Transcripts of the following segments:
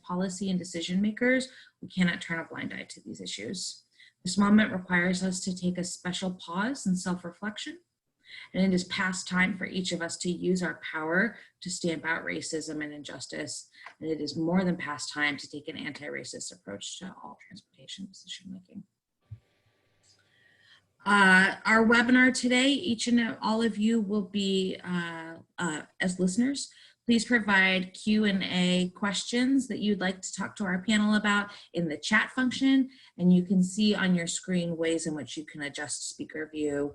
policy and decision makers, we cannot turn a blind eye to these issues. This moment requires us to take a special pause and self-reflection, and it is past time for each of us to use our power to stamp out racism and injustice, and it is more than past time to take an anti-racist approach to all transportation decision making. Our webinar today, each and all of you will be, as listeners, please provide Q&A questions that you'd like to talk to our panel about in the chat function, and you can see on your screen ways in which you can adjust speaker view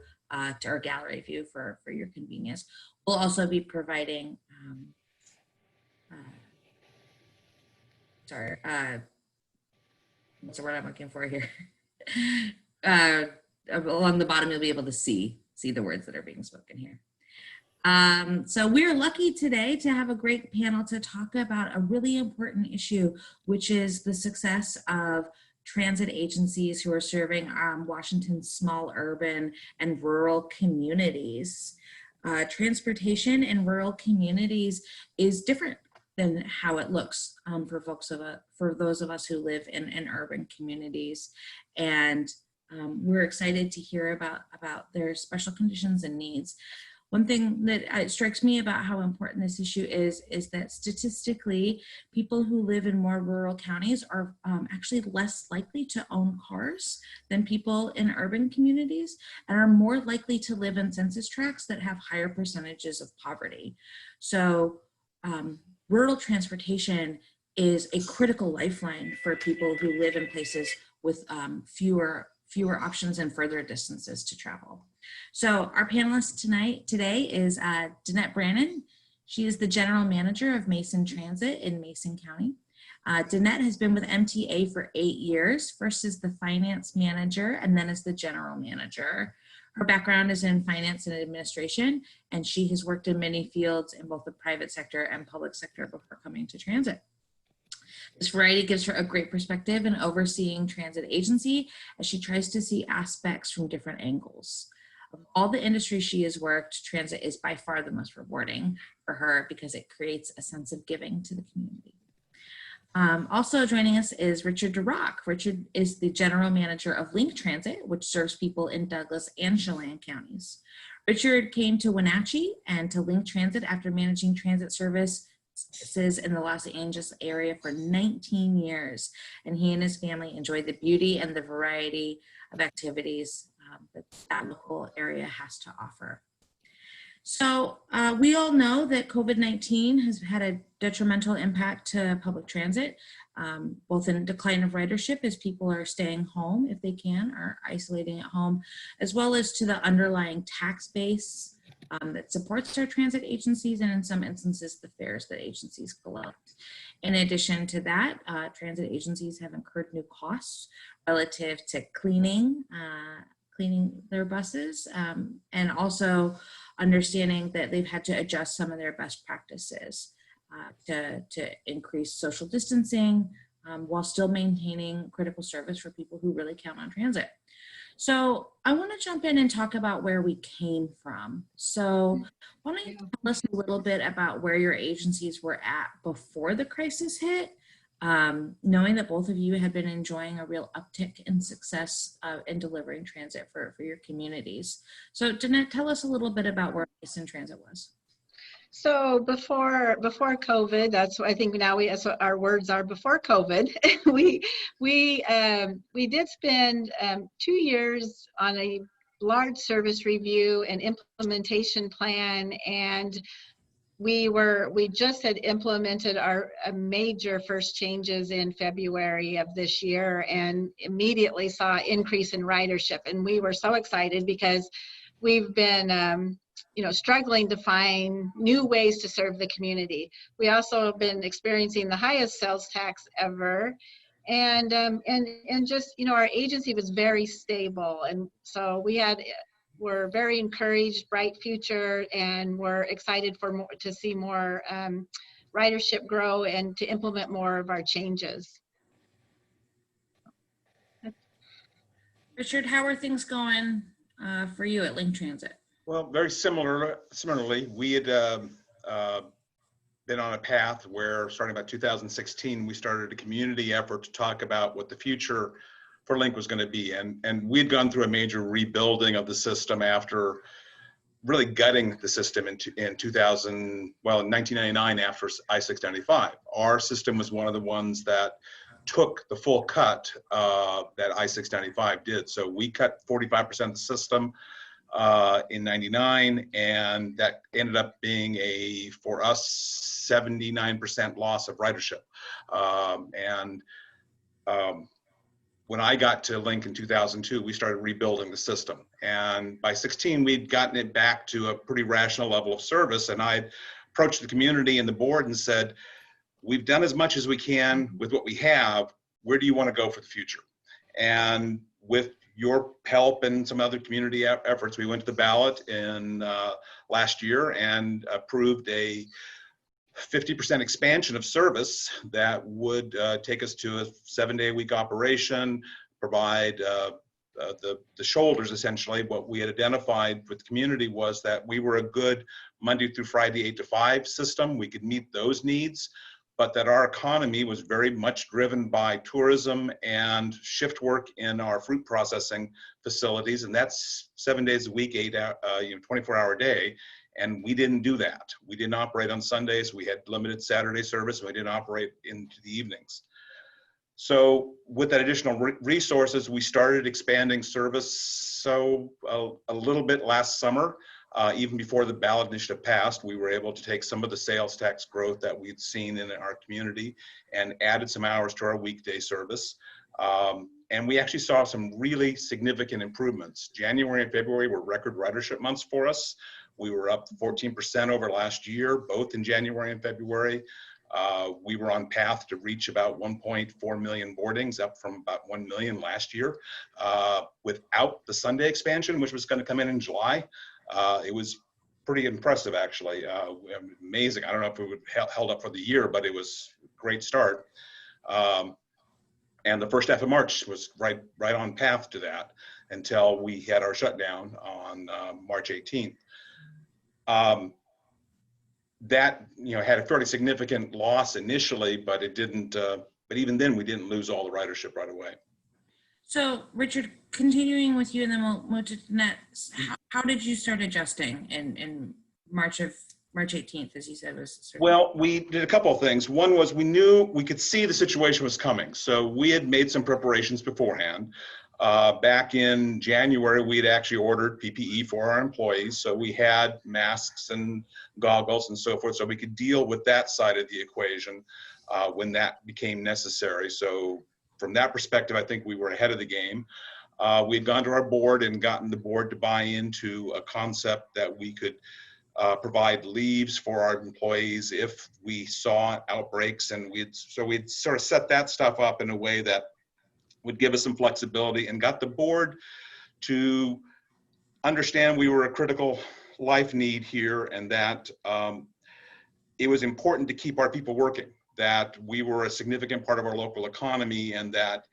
to our gallery view for your convenience. We'll also be providing, what's the word I'm looking for here? Along the bottom, you'll be able to see the words that are being spoken here. So we're lucky today to have a great panel to talk about a really important issue, which is the success of transit agencies who are serving Washington's small urban and rural communities. Transportation in rural communities is different than how it looks for those of us who live in urban communities. And we're excited to hear about their special conditions and needs. One thing that strikes me about how important this issue is that statistically, people who live in more rural counties are actually less likely to own cars than people in urban communities, and are more likely to live in census tracts that have higher percentages of poverty. So rural transportation is a critical lifeline for people who live in places with fewer options and further distances to travel. So our panelist today is Danette Brannon. She is the General Manager of Mason Transit in Mason County. Danette has been with MTA for 8 years, first as the Finance Manager and then as the General Manager. Her background is in finance and administration, and she has worked in many fields in both the private sector and public sector before coming to transit. This variety gives her a great perspective in overseeing transit agency as she tries to see aspects from different angles. Of all the industries she has worked, transit is by far the most rewarding for her because it creates a sense of giving to the community. Also joining us is Richard DeRock. Richard is the General Manager of Link Transit, which serves people in Douglas and Chelan counties. Richard came to Wenatchee and to Link Transit after managing transit services in the Los Angeles area for 19 years, and he and his family enjoy the beauty and the variety of activities that local area has to offer. So we all know that COVID-19 has had a detrimental impact to public transit, both in decline of ridership as people are staying home if they can, or isolating at home, as well as to the underlying tax base that supports our transit agencies, and in some instances, the fares that agencies collect. In addition to that, transit agencies have incurred new costs relative to cleaning their buses, and also understanding that they've had to adjust some of their best practices to increase social distancing while still maintaining critical service for people who really count on transit. So I want to jump in and talk about where we came from. So why don't you tell us a little bit about where your agencies were at before the crisis hit, knowing that both of you had been enjoying a real uptick in success in delivering transit for your communities. So Danette, tell us a little bit about where Mason Transit was. So before COVID, that's what I think now that's what our words are. Before COVID, we did spend 2 years on a large service review and implementation plan, and we just had implemented our major first changes in February of this year, and immediately saw an increase in ridership, and we were so excited because we've been struggling to find new ways to serve the community. We also have been experiencing the highest sales tax ever, and just our agency was very stable, and so we're very encouraged, bright future, and we're excited to see more ridership grow and to implement more of our changes. Richard, how are things going for you at Link Transit? Well, very similarly, we had been been on a path where starting about 2016, we started a community effort to talk about what the future for Link was going to be. And we'd gone through a major rebuilding of the system after really gutting the system in 1999 after I-695. Our system was one of the ones that took the full cut that I-695 did. So we cut 45% of the system in 99, and that ended up being for us, 79% loss of ridership. When I got to Link in 2002, we started rebuilding the system. And by 16, we'd gotten it back to a pretty rational level of service. And I approached the community and the board and said, we've done as much as we can with what we have. Where do you want to go for the future? And with your help and some other community efforts, we went to the ballot in last year and approved a 50% expansion of service that would take us to a 7-day-a-week operation, provide the shoulders, essentially. What we had identified with the community was that we were a good Monday through Friday 8 to 5 system. We could meet those needs, but that our economy was very much driven by tourism and shift work in our fruit processing facilities, and that's 7 days a week, 24-hour day. And we didn't do that. We didn't operate on Sundays. We had limited Saturday service, and we didn't operate into the evenings. So with that additional resources, we started expanding service. So a little bit last summer, even before the ballot initiative passed, we were able to take some of the sales tax growth that we'd seen in our community and added some hours to our weekday service. And we actually saw some really significant improvements. January and February were record ridership months for us. We were up 14% over last year, both in January and February. We were on path to reach about 1.4 million boardings, up from about 1 million last year, without the Sunday expansion, which was going to come in July. It was pretty impressive, actually. Amazing. I don't know if it would held up for the year, but it was a great start. And the first half of March was right on path to that until we had our shutdown on March 18th. That had a fairly significant loss initially, but it didn't. But even then, we didn't lose all the ridership right away. So, Richard, continuing with you, and then we'll move to Jeanette. How did you start adjusting in March 18th, as you said was? Well, we did a couple of things. One was we knew we could see the situation was coming, so we had made some preparations beforehand. Back in January, we had actually ordered PPE for our employees. So we had masks and goggles and so forth, so we could deal with that side of the equation when that became necessary. So from that perspective, I think we were ahead of the game. We had gone to our board and gotten the board to buy into a concept that we could provide leaves for our employees if we saw outbreaks. And we'd sort of set that stuff up in a way that would give us some flexibility, and got the board to understand we were a critical life need here, and that it was important to keep our people working, that we were a significant part of our local economy, and that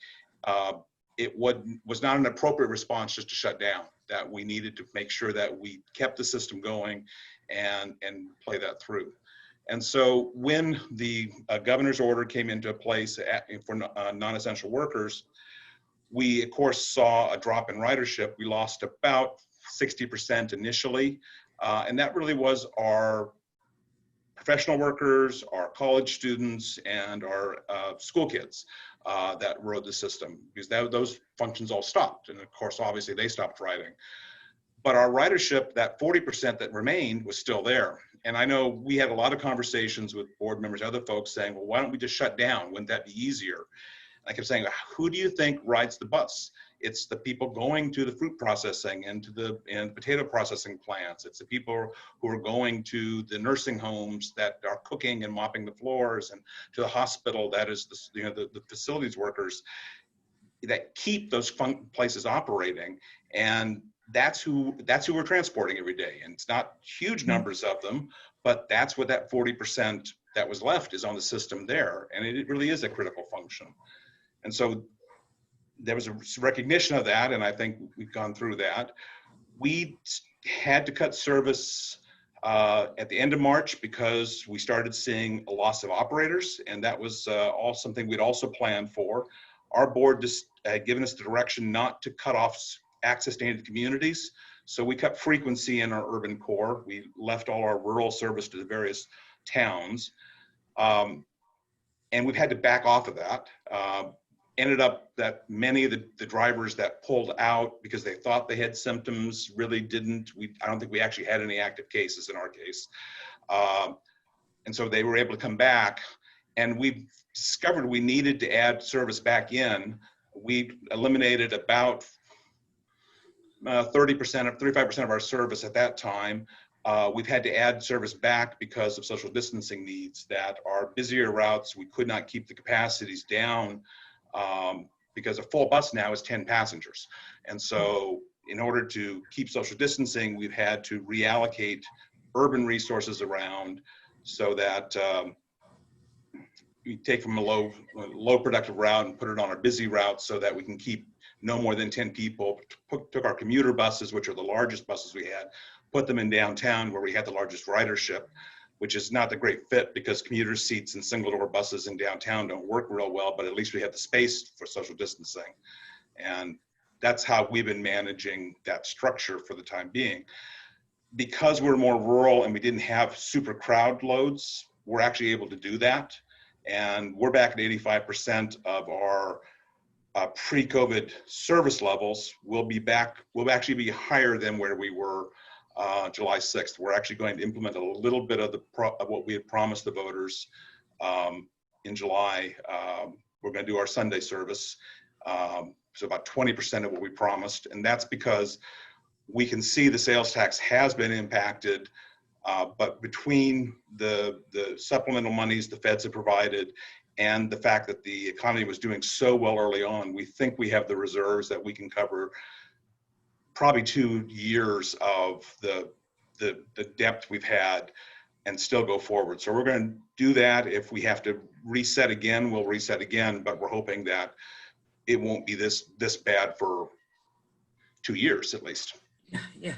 it was not an appropriate response just to shut down, that we needed to make sure that we kept the system going and play that through. And so when the governor's order came into place for non-essential workers, we, of course, saw a drop in ridership. We lost about 60% initially, and that really was our professional workers, our college students, and our school kids that rode the system, because those functions all stopped. And of course, obviously, they stopped riding. But our ridership, that 40% that remained, was still there. And I know we had a lot of conversations with board members, other folks saying, well, why don't we just shut down? Wouldn't that be easier? I kept saying, who do you think rides the bus? It's the people going to the fruit processing and to the potato processing plants. It's the people who are going to the nursing homes that are cooking and mopping the floors, and to the hospital that is the facilities workers that keep those places operating. And that's who we're transporting every day. And it's not huge numbers of them, but that's what that 40% that was left is on the system there. And it really is a critical function. And so there was a recognition of that, and I think we've gone through that. We had to cut service at the end of March because we started seeing a loss of operators, and that was all something we'd also planned for. Our board just had given us the direction not to cut off access to any of the communities, so we kept frequency in our urban core. We left all our rural service to the various towns, and we've had to back off of that. Ended up that many of the drivers that pulled out because they thought they had symptoms really didn't. I don't think we actually had any active cases in our case. And so they were able to come back, and we discovered we needed to add service back in. We eliminated about 30%, 35% of our service at that time. We've had to add service back because of social distancing needs that are busier routes. We could not keep the capacities down because a full bus now is 10 passengers. And so in order to keep social distancing, we've had to reallocate urban resources around so that we take from a low productive route and put it on a busy route so that we can keep no more than 10 people. Took our commuter buses, which are the largest buses we had, put them in downtown where we had the largest ridership, which is not the great fit because commuter seats and single door buses in downtown don't work real well, but at least we have the space for social distancing. And that's how we've been managing that structure for the time being. Because we're more rural and we didn't have super crowd loads, we're actually able to do that. And we're back at 85% of our pre-COVID service levels. We'll actually be higher than where we were July 6th. We're actually going to implement a little bit of what we had promised the voters in July. We're going to do our Sunday service. So about 20% of what we promised. And that's because we can see the sales tax has been impacted, but between the supplemental monies the feds have provided and the fact that the economy was doing so well early on, we think we have the reserves that we can cover probably 2 years of the depth we've had and still go forward. So we're going to do that. If we have to reset again, we'll reset again, but we're hoping that it won't be this bad for 2 years at least. Yeah.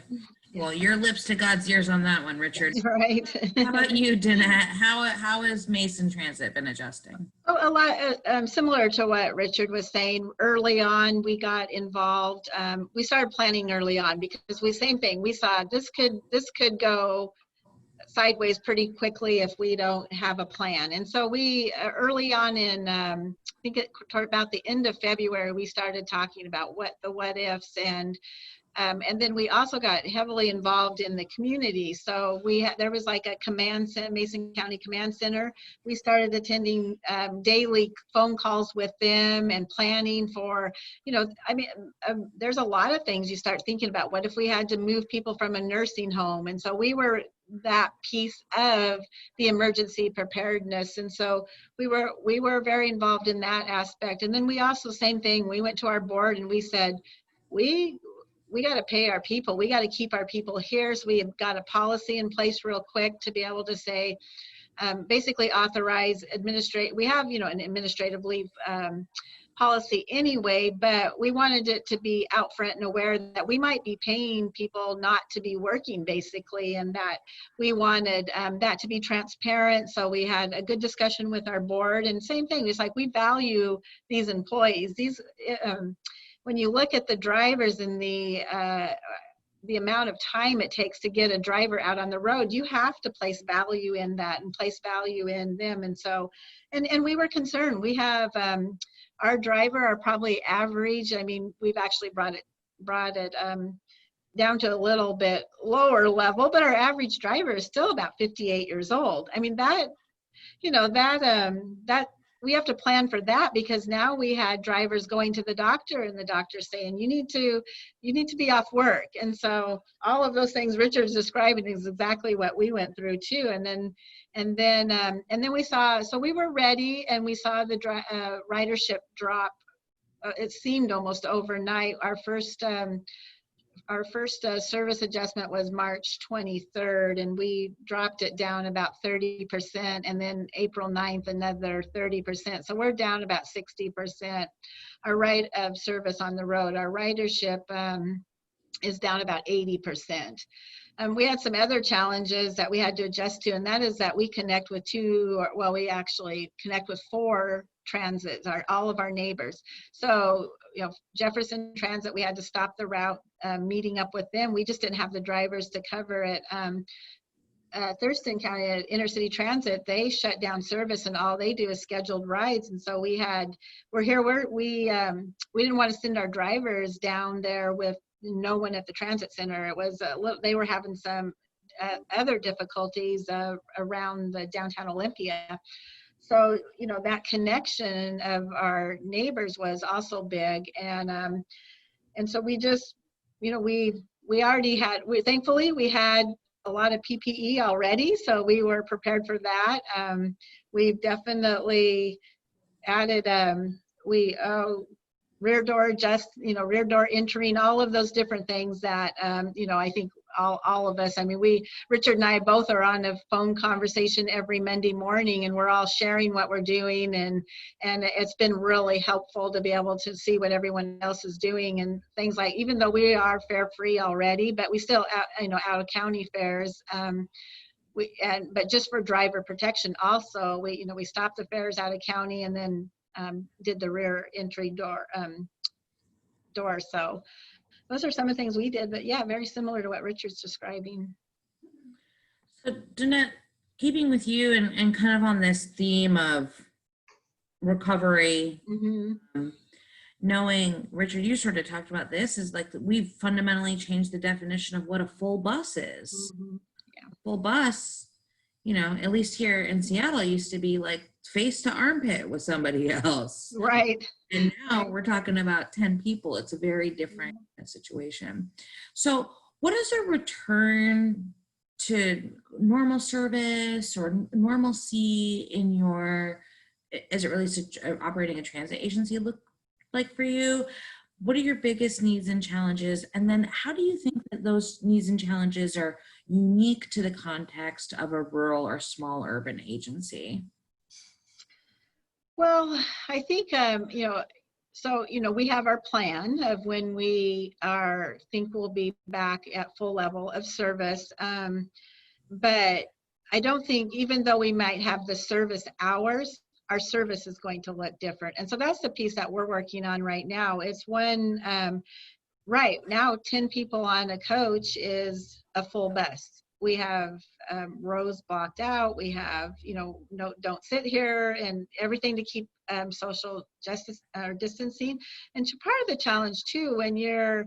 Well, your lips to God's ears on that one, Richard. Right. How about you, Danette? How has Mason Transit been adjusting? Oh, a lot similar to what Richard was saying. Early on, we got involved. We started planning early on because same thing. We saw this could go sideways pretty quickly if we don't have a plan. And so we early on in I think about the end of February, we started talking about what ifs, and then we also got heavily involved in the community. So there was like a command center, Mason County Command Center. We started attending daily phone calls with them and planning for, there's a lot of things you start thinking about. What if we had to move people from a nursing home? And so we were that piece of the emergency preparedness. And so we were very involved in that aspect. And then we also, same thing, we went to our board and we said, we got to pay our people. We got to keep our people here. So we have got a policy in place real quick to be able to say, basically authorize, we have, an administrative leave policy anyway, but we wanted it to be out front and aware that we might be paying people not to be working basically, and that we wanted that to be transparent. So we had a good discussion with our board, and same thing, it's like we value these employees. When you look at the drivers and the amount of time it takes to get a driver out on the road, you have to place value in that and place value in them. And so, and we were concerned. We have our driver are probably average. I mean, we've actually brought it down to a little bit lower level, but our average driver is still about 58 years old. I mean, that we have to plan for that, because now we had drivers going to the doctor and the doctor saying, you need to be off work. And so all of those things Richard's describing is exactly what we went through too. And then we saw, so we were ready, and we saw the ridership drop. It seemed almost overnight. Our first service adjustment was March 23rd, and we dropped it down about 30%, and then April 9th, another 30%. So we're down about 60%. Our rate of service on the road, our ridership is down about 80%. We had some other challenges that we had to adjust to, and that is that we connect with we actually connect with 4 transits, all of our neighbors. So, Jefferson Transit, we had to stop the route, meeting up with them. We just didn't have the drivers to cover it. Thurston County at Intercity Transit, they shut down service, and all they do is scheduled rides. And so we didn't want to send our drivers down there with no one at the transit center. It was they were having some other difficulties around the downtown Olympia. So, that connection of our neighbors was also big. And so we just, we already had, thankfully we had a lot of PPE already, so we were prepared for that. We've definitely added, rear door rear door entering, all of those different things that, I think all of us, Richard and I both are on a phone conversation every Monday morning, and we're all sharing what we're doing, and it's been really helpful to be able to see what everyone else is doing, and things like, even though we are fare free already, but we still, out of county fares, but just for driver protection also, we stopped the fares out of county, and then did the rear entry door. So those are some of the things we did, but yeah, very similar to what Richard's describing. So Danette, keeping with you and kind of on this theme of recovery, knowing, Richard, you sort of talked about this, is like we've fundamentally changed the definition of what a full bus is. Yeah. A full bus, at least here in Seattle, used to be like face to armpit with somebody else. Right. And now we're talking about 10 people. It's a very different situation. So what does a return to normal service or normalcy as it relates to operating a transit agency look like for you? What are your biggest needs and challenges? And then how do you think that those needs and challenges are unique to the context of a rural or small urban agency? Well, I think, we have our plan of when we think we'll be back at full level of service. But I don't think, even though we might have the service hours, our service is going to look different. And so that's the piece that we're working on right now. It's right now, 10 people on a coach is a full bus. We have rows blocked out. We have, no, don't sit here, and everything to keep social justice or distancing. And part of the challenge too, when you're,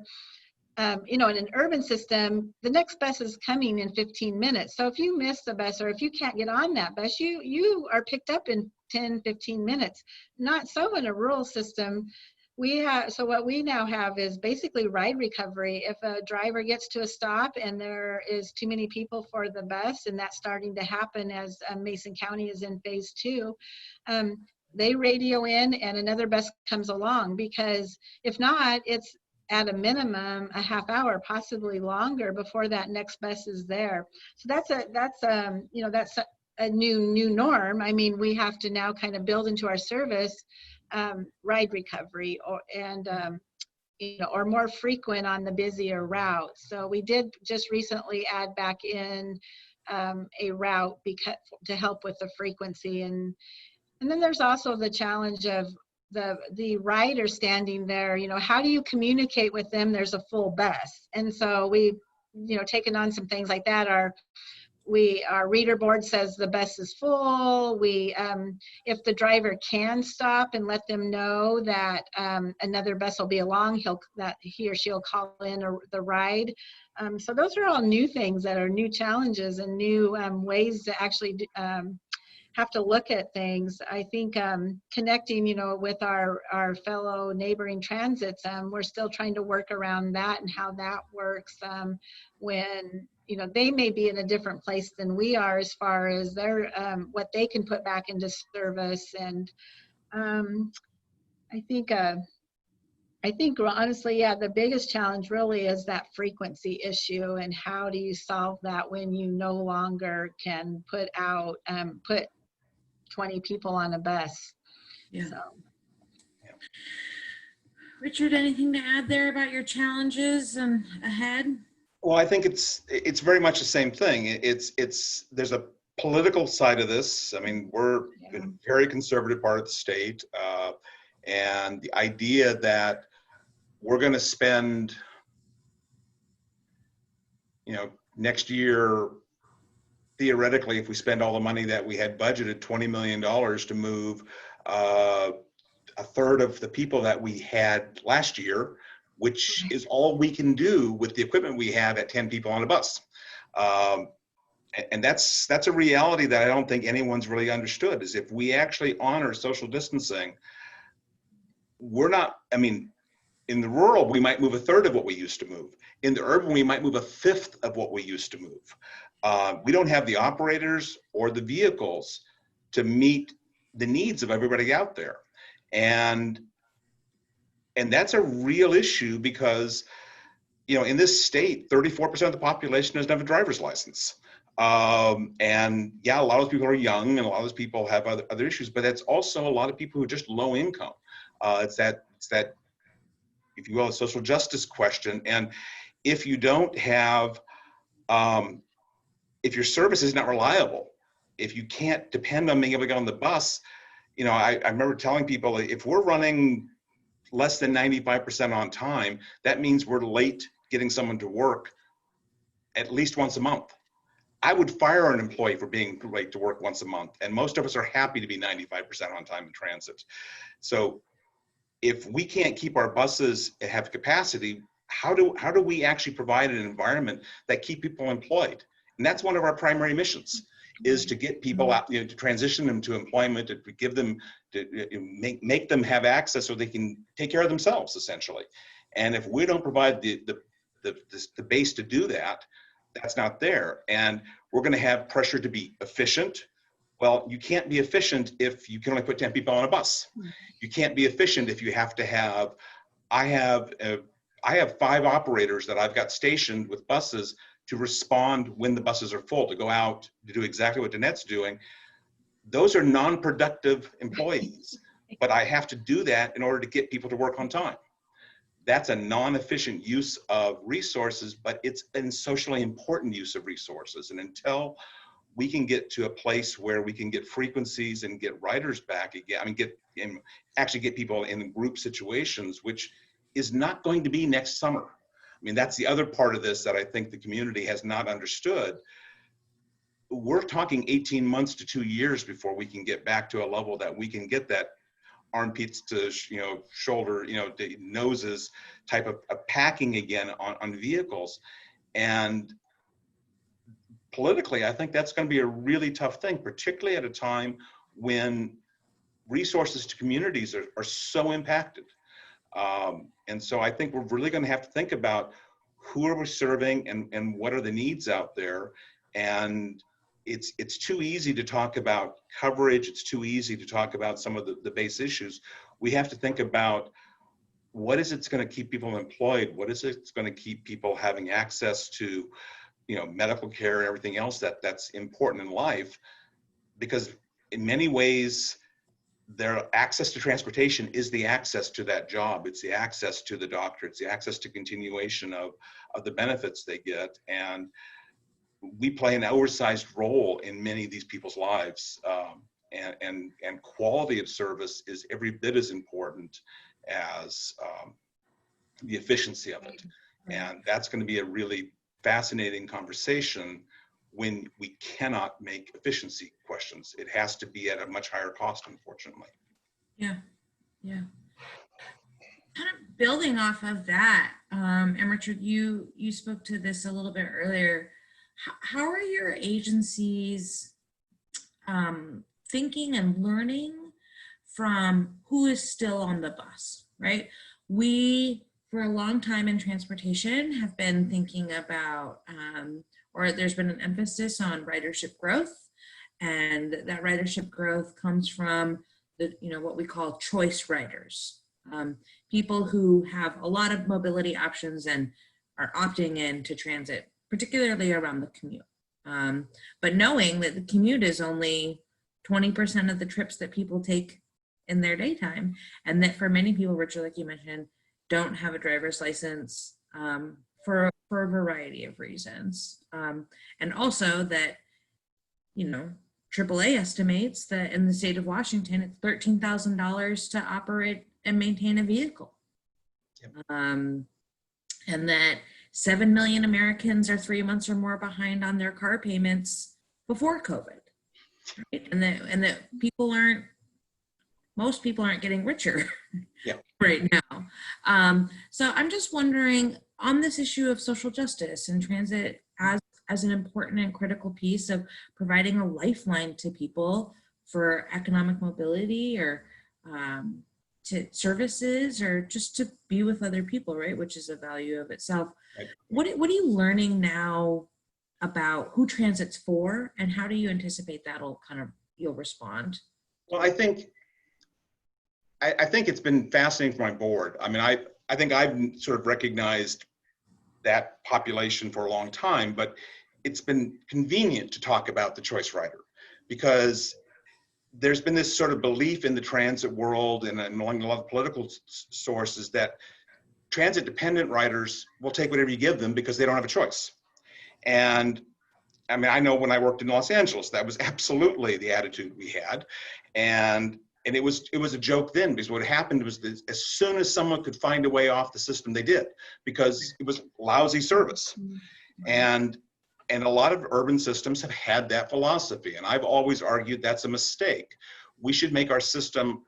in an urban system, the next bus is coming in 15 minutes. So if you miss the bus, or if you can't get on that bus, you are picked up in 10, 15 minutes. Not so in a rural system. So what we now have is basically ride recovery. If a driver gets to a stop and there is too many people for the bus, and that's starting to happen as Mason County is in phase 2, they radio in and another bus comes along, because if not, it's at a minimum a half hour, possibly longer, before that next bus is there. So that's a new norm. We have to now kind of build into our service ride recovery, or more frequent on the busier routes. So we did just recently add back in a route to help with the frequency, and then there's also the challenge of the rider standing there. How do you communicate with them? There's a full bus, and so we've taken on some things like that. Our reader board says the bus is full. If the driver can stop and let them know that another bus will be along, he or she'll call in the ride. So those are all new things that are new challenges and new ways to actually have to look at things. I think connecting, with our fellow neighboring transits, we're still trying to work around that and how that works when they may be in a different place than we are as far as their what they can put back into service. And I think honestly, yeah, the biggest challenge really is that frequency issue, and how do you solve that when you no longer can put 20 people on a bus. Yeah. So. Richard, anything to add there about your challenges and ahead? Well, I think it's very much the same thing. There's a political side of this. I mean, we're Yeah. a very conservative part of the state, and the idea that we're going to spend, next year, theoretically, if we spend all the money that we had budgeted, $20 million to move a third of the people that we had last year, which is all we can do with the equipment we have at 10 people on a bus. And that's a reality that I don't think anyone's really understood, is if we actually honor social distancing, we're not, I mean, in the rural, we might move a third of what we used to move. In the urban, we might move a fifth of what we used to move. We don't have the operators or the vehicles to meet the needs of everybody out there. And that's a real issue because, in this state, 34% of the population doesn't have a driver's license. And yeah, a lot of those people are young and a lot of those people have other issues, but it's also a lot of people who are just low income. It's that, if you will, a social justice question. And if you don't have, if your service is not reliable, if you can't depend on being able to get on the bus, I remember telling people, if we're running less than 95% on time, that means we're late getting someone to work at least once a month. I would fire an employee for being late to work once a month, and most of us are happy to be 95% on time in transit. So if we can't keep our buses at have capacity, how do we actually provide an environment that keep people employed? And that's one of our primary missions, is to get people out, to transition them to employment, to give them, to make them have access so they can take care of themselves, essentially. And if we don't provide the base to do that, that's not there. And we're going to have pressure to be efficient. Well, you can't be efficient if you can only put 10 people on a bus. You can't be efficient if you have to have, I have 5 operators that I've got stationed with buses to respond when the buses are full, to go out to do exactly what Danette's doing. Those are non-productive employees, but I have to do that in order to get people to work on time. That's a non-efficient use of resources, but it's a socially important use of resources. And until we can get to a place where we can get frequencies and get riders back again, I mean, actually get people in group situations, which is not going to be next summer. I mean, that's the other part of this that I think the community has not understood. We're talking 18 months to 2 years before we can get back to a level that we can get that armpits to shoulder, the noses type of packing again on vehicles. And politically, I think that's going to be a really tough thing, particularly at a time when resources to communities are so impacted. And so I think we're really going to have to think about who are we serving and what are the needs out there. And it's too easy to talk about coverage. It's too easy to talk about some of the base issues. We have to think about what is it's going to keep people employed? What is it's going to keep people having access to, medical care and everything else that's important in life? Because in many ways, their access to transportation is the access to that job. It's the access to the doctor. It's the access to continuation of the benefits they get. And we play an oversized role in many of these people's lives. And quality of service is every bit as important as the efficiency of it. And that's going to be a really fascinating conversation when we cannot make efficiency questions. It has to be at a much higher cost, unfortunately. Yeah. Kind of building off of that, and Richard, you spoke to this a little bit earlier. How are your agencies thinking and learning from who is still on the bus, right? We, for a long time in transportation, have been thinking about, or there's been an emphasis on ridership growth, and that ridership growth comes from the, what we call choice riders, people who have a lot of mobility options and are opting in to transit, particularly around the commute. But knowing that the commute is only 20% of the trips that people take in their daytime, and that for many people, Richard, like you mentioned, don't have a driver's license for a variety of reasons. And also that, you know, AAA estimates that in the state of Washington, it's $13,000 to operate and maintain a vehicle. Yep. And that 7 million Americans are 3 months or more behind on their car payments before COVID. Right? And that most people aren't getting richer right now. So I'm just wondering, on this issue of social justice and transit as an important and critical piece of providing a lifeline to people for economic mobility or to services or just to be with other people, right? Which is a value of itself. Right. What are you learning now about who transit's for, and how do you anticipate you'll respond? Well, I think it's been fascinating for my board. I mean, I think I've sort of recognized that population for a long time, but it's been convenient to talk about the choice rider because there's been this sort of belief in the transit world and among a lot of political sources that transit dependent riders will take whatever you give them because they don't have a choice. And I mean, I know when I worked in Los Angeles, that was absolutely the attitude we had. And it was a joke then, because what happened was that as soon as someone could find a way off the system, they did, because it was lousy service. And a lot of urban systems have had that philosophy. And I've always argued that's a mistake. We should make our system,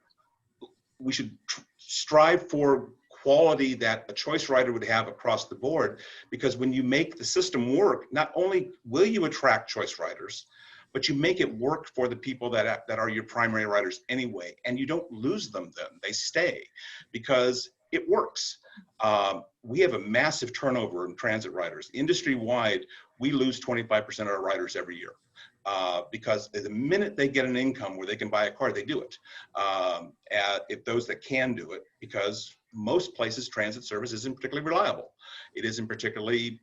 we should strive for quality that a choice rider would have across the board, because when you make the system work, not only will you attract choice riders, but you make it work for the people that are your primary riders anyway, and you don't lose them then. They stay because it works. We have a massive turnover in transit riders. Industry-wide, we lose 25% of our riders every year because the minute they get an income where they can buy a car, they do it. If those that can do it, because most places transit service isn't particularly reliable. It isn't particularly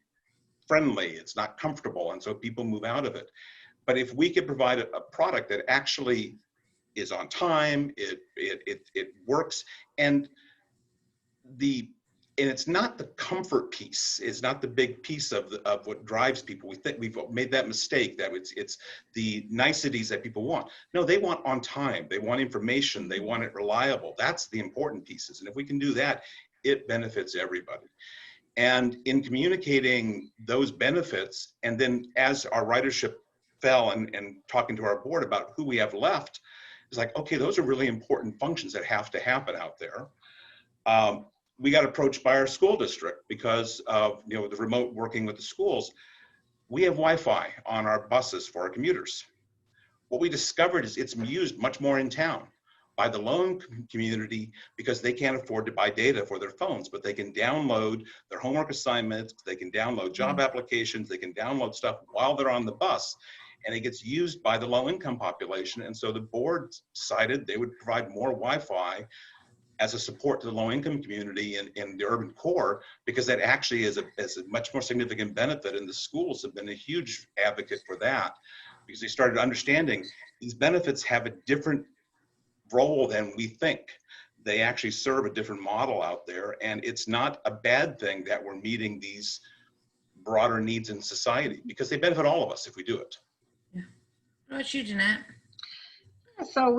friendly. It's not comfortable, and so people move out of it. But if we could provide a product that actually is on time, it works, and it's not the comfort piece. It's not the big piece of what drives people. We think we've made that mistake that it's the niceties that people want. No, they want on time. They want information. They want it reliable. That's the important pieces. And if we can do that, it benefits everybody. And in communicating those benefits, and then as our ridership fell and talking to our board about who we have left, it's like, okay, those are really important functions that have to happen out there. We got approached by our school district because of the remote working with the schools. We have Wi-Fi on our buses for our commuters. What we discovered is it's used much more in town by the low-income community because they can't afford to buy data for their phones, but they can download their homework assignments, they can download job applications, they can download stuff while they're on the bus, and it gets used by the low-income population. And so the board decided they would provide more Wi-Fi as a support to the low-income community in the urban core, because that actually is a much more significant benefit, and the schools have been a huge advocate for that, because they started understanding these benefits have a different role than we think. They actually serve a different model out there, and it's not a bad thing that we're meeting these broader needs in society, because they benefit all of us if we do it. Yeah. What about you, Jeanette? So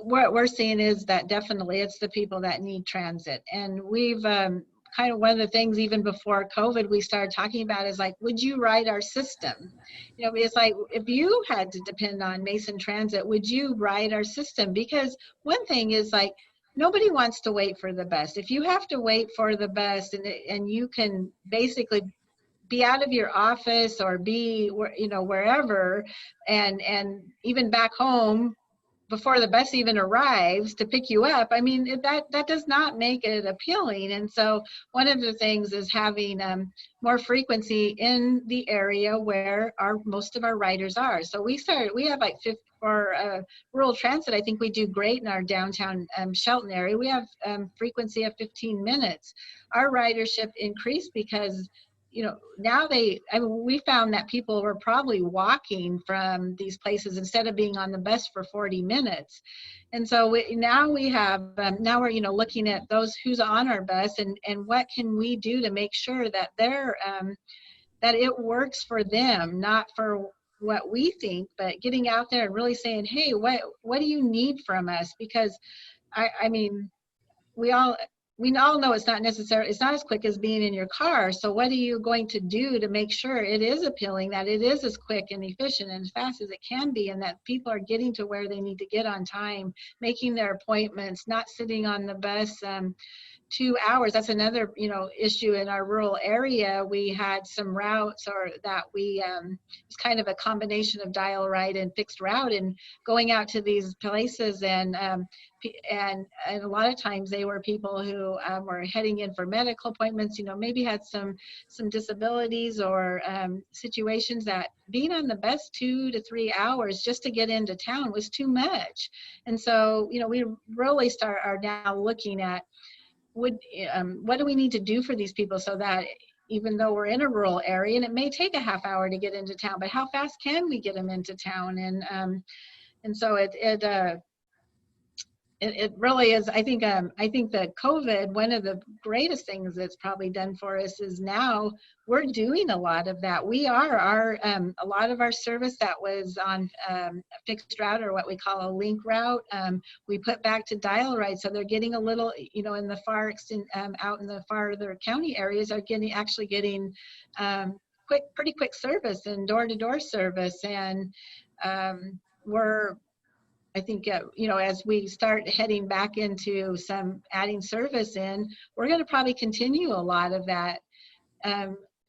what we're seeing is that definitely it's the people that need transit. And we've kind of, one of the things even before COVID we started talking about is like, would you ride our system? It's like, if you had to depend on Mason Transit, would you ride our system? Because one thing is like, nobody wants to wait for the bus. If you have to wait for the bus and you can basically be out of your office or be wherever and even back home before the bus even arrives to pick you up, I mean, that does not make it appealing. And so one of the things is having more frequency in the area where most of our riders are. So we have like for rural transit, I think we do great in our downtown Shelton area. We have frequency of 15 minutes. Our ridership increased because now we found that people were probably walking from these places instead of being on the bus for 40 minutes. And so now we're, looking at those who's on our bus and what can we do to make sure that that it works for them, not for what we think, but getting out there and really saying, hey, what do you need from us? Because I mean, we all know it's not as quick as being in your car. So what are you going to do to make sure it is appealing, that it is as quick and efficient and as fast as it can be, and that people are getting to where they need to get on time, making their appointments, not sitting on the bus 2 hours. That's another, issue in our rural area. We had some routes it's kind of a combination of dial ride and fixed route, and going out to these places and a lot of times they were people who were heading in for medical appointments, maybe had some disabilities or situations that being on the bus 2 to 3 hours just to get into town was too much. And so, we really are now looking at what do we need to do for these people so that even though we're in a rural area and it may take a half hour to get into town, but how fast can we get them into town? And so it really is. I think that COVID, one of the greatest things it's probably done for us is now we're doing a lot of that. We are a lot of our service that was on a fixed route, or what we call a link route, we put back to dial ride. So they're getting a little, in the far extent, out in the farther county areas are actually getting pretty quick service and door-to-door service. And I think, as we start heading back into adding service in, we're going to probably continue a lot of that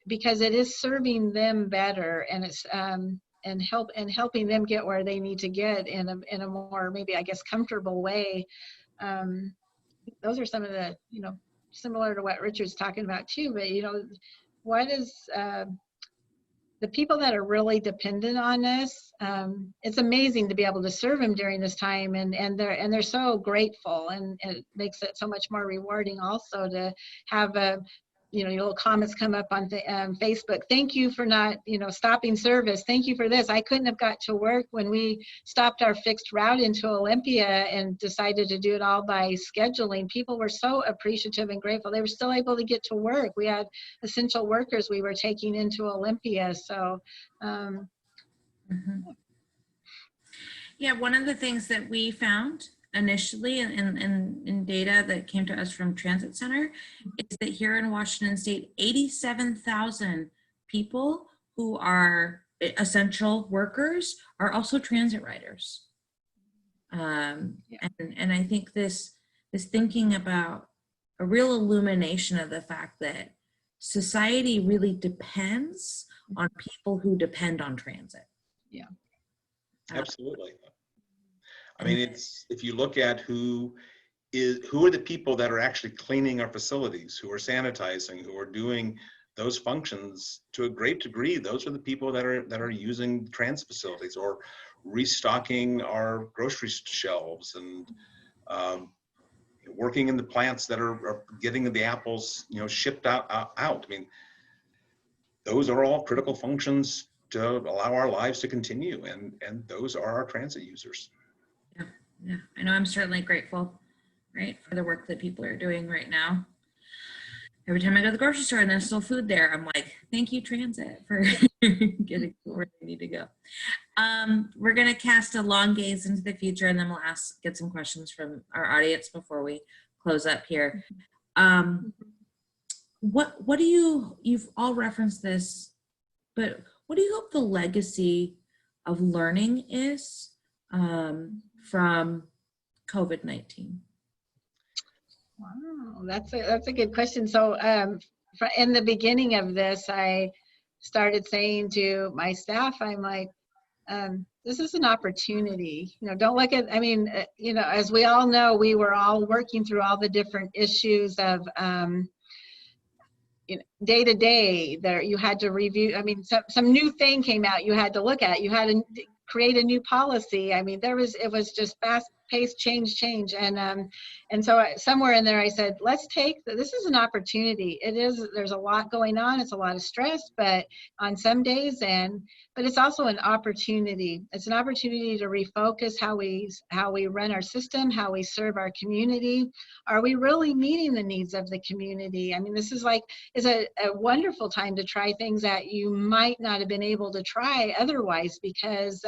because it is serving them better, and it's helping them get where they need to get in a more, maybe, I guess, comfortable way. Those are some of the, similar to what Richard's talking about too, but what is the people that are really dependent on us, it's amazing to be able to serve them during this time, and they're so grateful, and it makes it so much more rewarding also to have little comments come up on Facebook. Thank you for not, stopping service. Thank you for this. I couldn't have got to work when we stopped our fixed route into Olympia and decided to do it all by scheduling. People were so appreciative and grateful. They were still able to get to work. We had essential workers we were taking into Olympia. So, Yeah, one of the things that we found initially in data that came to us from Transit Center is that here in Washington State, 87,000 people who are essential workers are also transit riders. And I think this thinking about a real illumination of the fact that society really depends on people who depend on transit. Yeah. Absolutely. I mean, if you look at who are the people that are actually cleaning our facilities, who are sanitizing, who are doing those functions to a great degree, those are the people that are using transit facilities or restocking our grocery shelves and working in the plants that are getting the apples, shipped out. I mean, those are all critical functions to allow our lives to continue, and those are our transit users. Yeah, I know. I'm certainly grateful, right, for the work that people are doing right now. Every time I go to the grocery store and there's still food there, I'm like, thank you, transit, for getting where they need to go. We're going to cast a long gaze into the future, and then we'll get some questions from our audience before we close up here. What do you've all referenced this, but what do you hope the legacy of learning is from COVID-19? Wow, that's a good question. So in the beginning of this, I started saying to my staff, I'm like, this is an opportunity. Don't look at, as we all know, we were all working through all the different issues of day to day. There, you had to review. Some new thing came out you had to look at. You had to create a new policy. It was just pace, change. And so somewhere in there I said, let's take, this is an opportunity. There's a lot going on. It's a lot of stress, but on some days, but it's also an opportunity. It's an opportunity to refocus how we run our system, how we serve our community. Are we really meeting the needs of the community? I mean, this is a wonderful time to try things that you might not have been able to try otherwise, because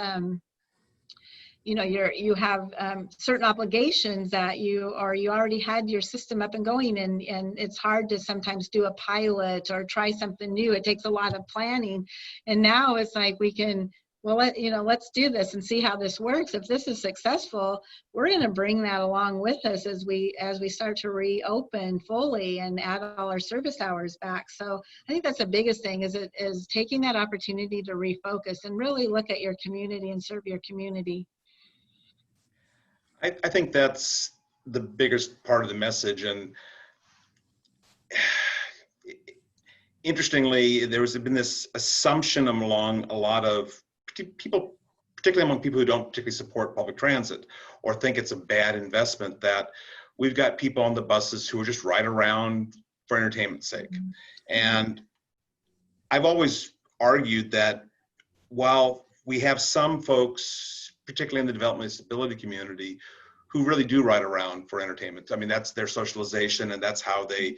you have certain obligations that you already had your system up and going, and it's hard to sometimes do a pilot or try something new. It takes a lot of planning, and now it's like we can, well, let's do this and see how this works. If this is successful, we're going to bring that along with us as we start to reopen fully and add all our service hours back. So I think that's the biggest thing, is taking that opportunity to refocus and really look at your community and serve your community. I think that's the biggest part of the message. And interestingly, there has been this assumption among a lot of people, particularly among people who don't particularly support public transit or think it's a bad investment, that we've got people on the buses who are just ride around for entertainment's sake. Mm-hmm. And I've always argued that while we have some folks, particularly in the development disability community, who really do ride around for entertainment. I mean, that's their socialization, and that's how they,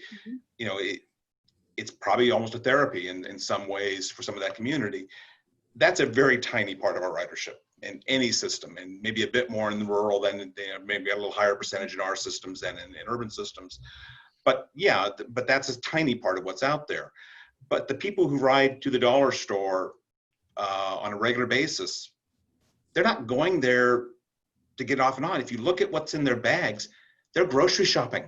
it's probably almost a therapy in some ways for some of that community. That's a very tiny part of our ridership in any system, and maybe a bit more in the rural than, maybe a little higher percentage in our systems than in urban systems. But yeah, but that's a tiny part of what's out there. But the people who ride to the dollar store on a regular basis, they're not going there to get off and on. If you look at what's in their bags, they're grocery shopping,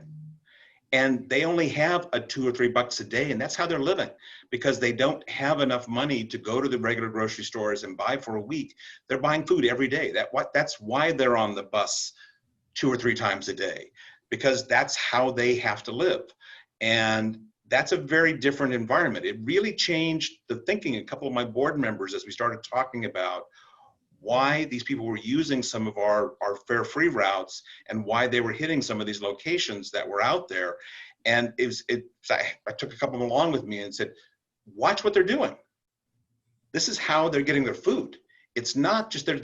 and they only have a $2 or $3 a day, and that's how they're living, because they don't have enough money to go to the regular grocery stores and buy for a week. They're buying food every day. That's why they're on the bus 2 or 3 times a day, because that's how they have to live. And that's a very different environment. It really changed the thinking. A couple of my board members, as we started talking about why these people were using some of our fare-free routes and why they were hitting some of these locations that were out there. And I took a couple of them along with me and said, watch what they're doing. This is how they're getting their food. It's not just they're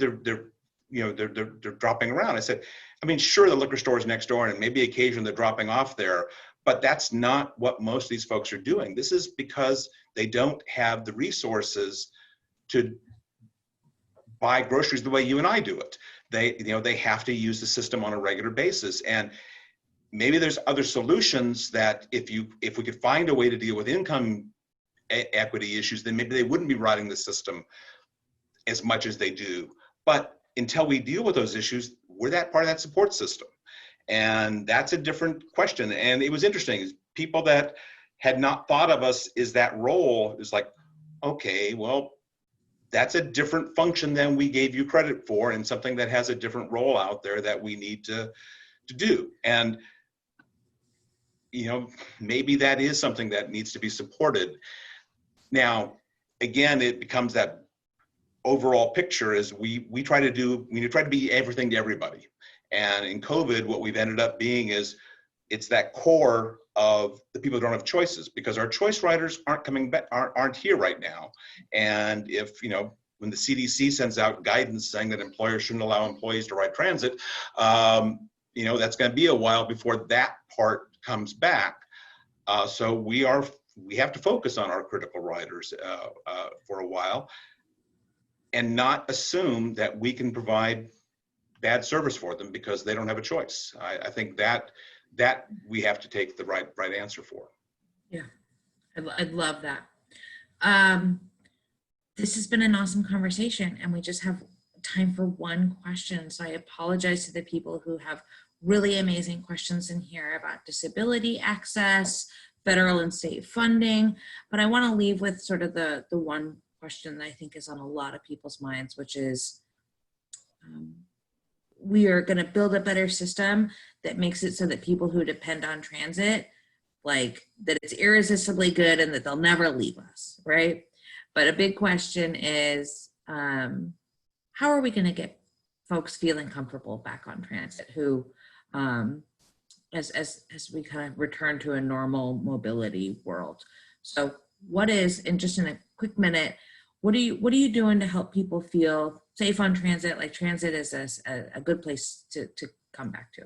dropping around. I said, I mean, sure, the liquor store is next door and maybe occasionally they're dropping off there, but that's not what most of these folks are doing. This is because they don't have the resources to buy groceries the way you and I do it. They have to use the system on a regular basis. And maybe there's other solutions that if we could find a way to deal with income equity issues, then maybe they wouldn't be riding the system as much as they do. But until we deal with those issues, we're that part of that support system. And that's a different question. And it was interesting, people that had not thought of us as that role is like, okay, well, that's a different function than we gave you credit for, and something that has a different role out there that we need to do. And, maybe that is something that needs to be supported. Now, again, it becomes that overall picture is we try to be everything to everybody. And in COVID, what we've ended up being is it's that core of the people who don't have choices, because our choice riders aren't coming back, aren't here right now. And if, when the CDC sends out guidance saying that employers shouldn't allow employees to ride transit, that's going to be a while before that part comes back. So we have to focus on our critical riders for a while and not assume that we can provide bad service for them because they don't have a choice. I think that we have to take the right answer for. Yeah, I'd love that. This has been an awesome conversation, and we just have time for one question. So I apologize to the people who have really amazing questions in here about disability access, federal and state funding, but I want to leave with sort of the one question that I think is on a lot of people's minds, which is, we are going to build a better system that makes it so that people who depend on transit, like that it's irresistibly good and that they'll never leave us, right? But a big question is, how are we going to get folks feeling comfortable back on transit who, as we kind of return to a normal mobility world. So what is, and just in a quick minute, what are you doing to help people feel safe on transit? Like transit is a good place to come back to.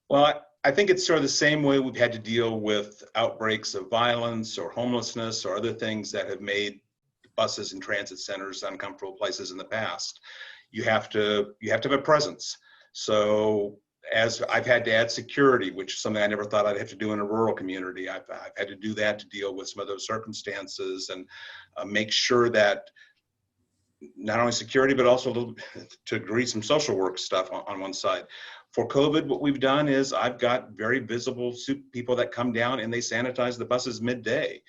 Well, I think it's sort of the same way we've had to deal with outbreaks of violence or homelessness or other things that have made buses and transit centers uncomfortable places in the past. You have to have a presence. So as I've had to add security, which is something I never thought I'd have to do in a rural community, I've had to do that to deal with some of those circumstances and make sure that not only security, but also a little to agree some social work stuff on one side. For COVID, what we've done is I've got very visible people that come down and they sanitize the buses midday.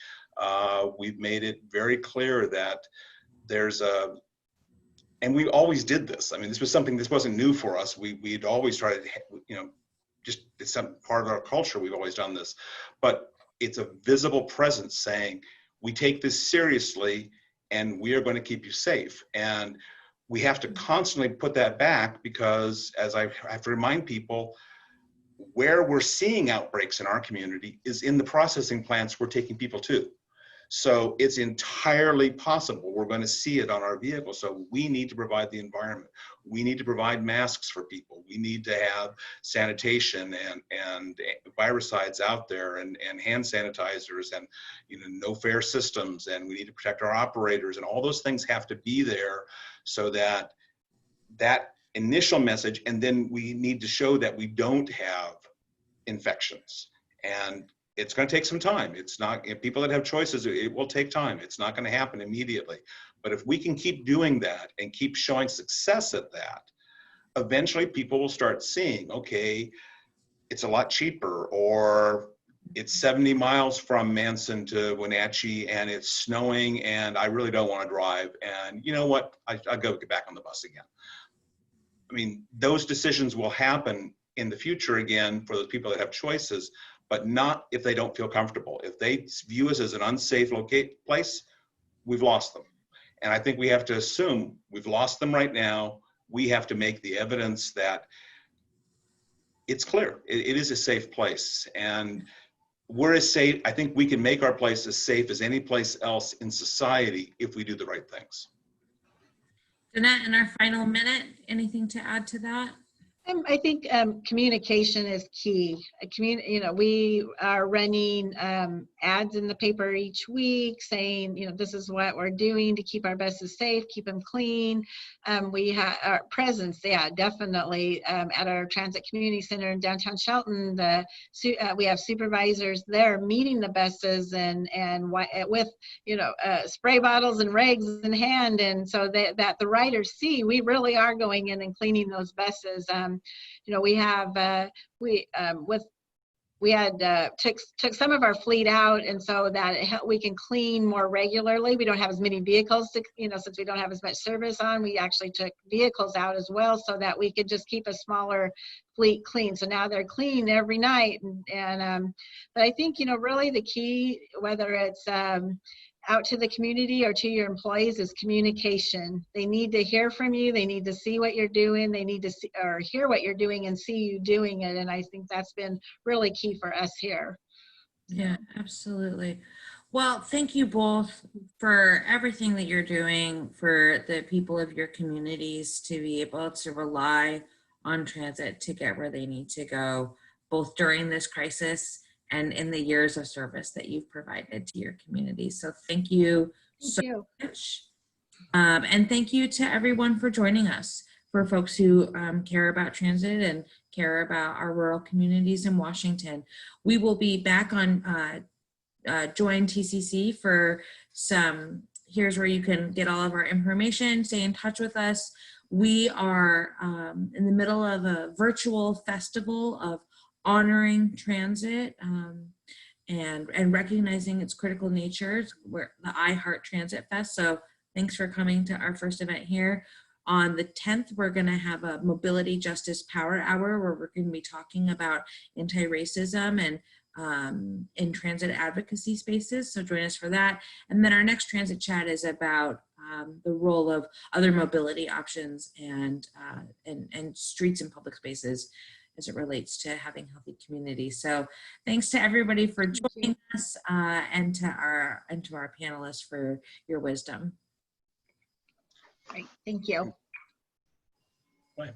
We've made it very clear that there's a, and we always did this. I mean, this wasn't new for us. We'd always tried to, just it's some part of our culture. We've always done this, but it's a visible presence saying, we take this seriously and we are going to keep you safe. And we have to constantly put that back because, as I have to remind people, where we're seeing outbreaks in our community is in the processing plants we're taking people to. So it's entirely possible we're going to see it on our vehicles. So we need to provide the environment. We need to provide masks for people. We need to have sanitation and virucides out there and hand sanitizers and no fare systems. And we need to protect our operators, and all those things have to be there so that that initial message, and then we need to show that we don't have infections. And it's going to take some time. It's not, people that have choices, it will take time. It's not going to happen immediately. But if we can keep doing that and keep showing success at that, eventually people will start seeing, okay, it's a lot cheaper, or it's 70 miles from Manson to Wenatchee and it's snowing and I really don't want to drive. And you know what? I'll go get back on the bus again. I mean, those decisions will happen in the future again for those people that have choices, but not if they don't feel comfortable. If they view us as an unsafe place, we've lost them. And I think we have to assume we've lost them right now. We have to make the evidence that it's clear. It is a safe place. And we're as safe, I think we can make our place as safe as any place else in society if we do the right things. Danette, in our final minute, anything to add to that? I think communication is key. We are running ads in the paper each week saying, this is what we're doing to keep our buses safe, keep them clean. We have our presence, yeah, definitely at our transit community center in downtown Shelton. We have supervisors there meeting the buses and with spray bottles and rags in hand, and so that the riders see we really are going in and cleaning those buses. We have we had took some of our fleet out, and so that we can clean more regularly. We don't have as many vehicles to, since we don't have as much service on, we actually took vehicles out as well so that we could just keep a smaller fleet clean. So now they're clean every night, but I think really the key, whether it's out to the community or to your employees, is communication. They need to hear from you. They need to see what you're doing. They need to see or hear what you're doing and see you doing it. And I think that's been really key for us here. Yeah, absolutely. Well, thank you both for everything that you're doing for the people of your communities to be able to rely on transit to get where they need to go, both during this crisis and in the years of service that you've provided to your community. So thank you so much. And thank you to everyone for joining us. For folks who care about transit and care about our rural communities in Washington. We will be back on Join TCC for here's where you can get all of our information, stay in touch with us. We are in the middle of a virtual festival of honoring transit and recognizing its critical nature. We're the I Heart Transit Fest. So thanks for coming to our first event here. On the 10th, we're going to have a Mobility Justice Power Hour where we're going to be talking about anti-racism and in transit advocacy spaces. So join us for that. And then our next transit chat is about the role of other mobility options and streets and public spaces as it relates to having healthy communities. So thanks to everybody for joining us and to our panelists for your wisdom. Great, thank you. Right.